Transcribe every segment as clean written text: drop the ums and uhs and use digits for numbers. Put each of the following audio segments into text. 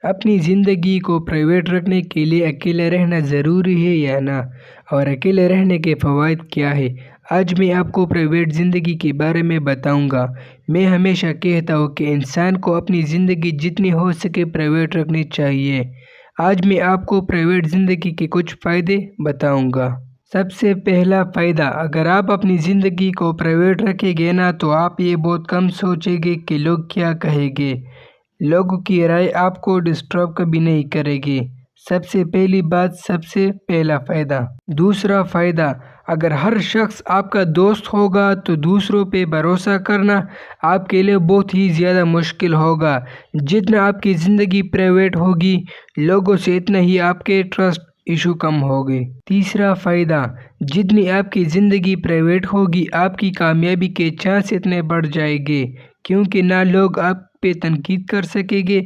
اپنی زندگی کو پرائیویٹ رکھنے کے لیے اکیلے رہنا ضروری ہے یا نہ، اور اکیلے رہنے کے فوائد کیا ہے؟ آج میں آپ کو پرائیویٹ زندگی کے بارے میں بتاؤں گا۔ میں ہمیشہ کہتا ہوں کہ انسان کو اپنی زندگی جتنی ہو سکے پرائیویٹ رکھنی چاہیے۔ آج میں آپ کو پرائیویٹ زندگی کے کچھ فائدے بتاؤں گا۔ سب سے پہلا فائدہ، اگر آپ اپنی زندگی کو پرائیویٹ رکھیں گے نا تو آپ یہ بہت کم سوچیں گے کہ لوگ کیا کہیں گے۔ لوگوں کی رائے آپ کو ڈسٹرب کبھی نہیں کرے گی۔ سب سے پہلی بات، سب سے پہلا فائدہ۔ دوسرا فائدہ، اگر ہر شخص آپ کا دوست ہوگا تو دوسروں پہ بھروسہ کرنا آپ کے لیے بہت ہی زیادہ مشکل ہوگا۔ جتنا آپ کی زندگی پرائیویٹ ہوگی لوگوں سے، اتنا ہی آپ کے ٹرسٹ ایشو کم ہوگی۔ تیسرا فائدہ، جتنی آپ کی زندگی پرائیویٹ ہوگی آپ کی کامیابی کے چانس اتنے بڑھ جائیں گے، کیونکہ نہ لوگ آپ پہ تنقید کر سکیں گے،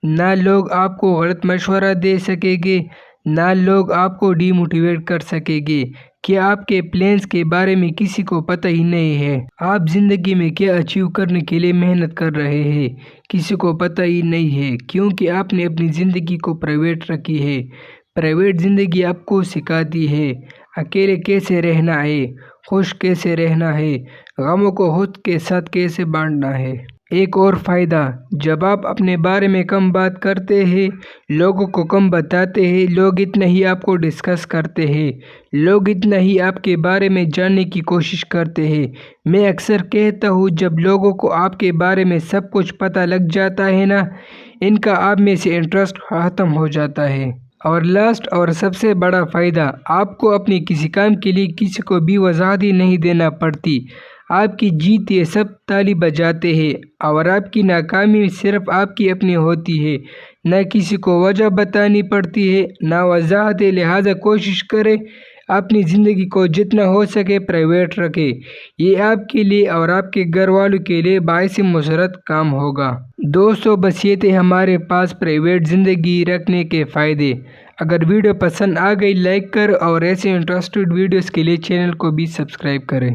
نہ لوگ آپ کو غلط مشورہ دے سکیں گے، نہ لوگ آپ کو ڈی موٹیویٹ کر سکیں گے کہ آپ کے پلانز کے بارے میں کسی کو پتہ ہی نہیں ہے۔ آپ زندگی میں کیا اچیو کرنے کے لیے محنت کر رہے ہیں کسی کو پتہ ہی نہیں ہے، کیونکہ آپ نے اپنی زندگی کو پرائیویٹ رکھی ہے۔ پرائیویٹ زندگی آپ کو سکھاتی ہے اکیلے کیسے رہنا ہے، خوش کیسے رہنا ہے، غموں کو خود کے ساتھ کیسے بانٹنا ہے۔ ایک اور فائدہ، جب آپ اپنے بارے میں کم بات کرتے ہیں، لوگوں کو کم بتاتے ہیں، لوگ اتنا ہی آپ کو ڈسکس کرتے ہیں، لوگ اتنا ہی آپ کے بارے میں جاننے کی کوشش کرتے ہیں۔ میں اکثر کہتا ہوں جب لوگوں کو آپ کے بارے میں سب کچھ پتہ لگ جاتا ہے نا، ان کا آپ میں سے انٹرسٹ ختم ہو جاتا ہے۔ اور لاسٹ اور سب سے بڑا فائدہ، آپ کو اپنے کسی کام کے لیے کسی کو بھی وضاحت ہی نہیں دینا پڑتی۔ آپ کی جیت یہ سب تالی بجاتے ہیں اور آپ کی ناکامی صرف آپ کی اپنی ہوتی ہے، نہ کسی کو وجہ بتانی پڑتی ہے نہ وضاحت، لہٰذا کوشش کریں اپنی زندگی کو جتنا ہو سکے پرائیویٹ رکھیں۔ یہ آپ کے لیے اور آپ کے گھر والوں کے لیے باعث مسرت کام ہوگا۔ دوستو، بس یہ تھے ہمارے پاس پرائیویٹ زندگی رکھنے کے فائدے۔ اگر ویڈیو پسند آ گئی لائک کر اور ایسے انٹرسٹڈ ویڈیوز کے لیے چینل کو بھی سبسکرائب کریں۔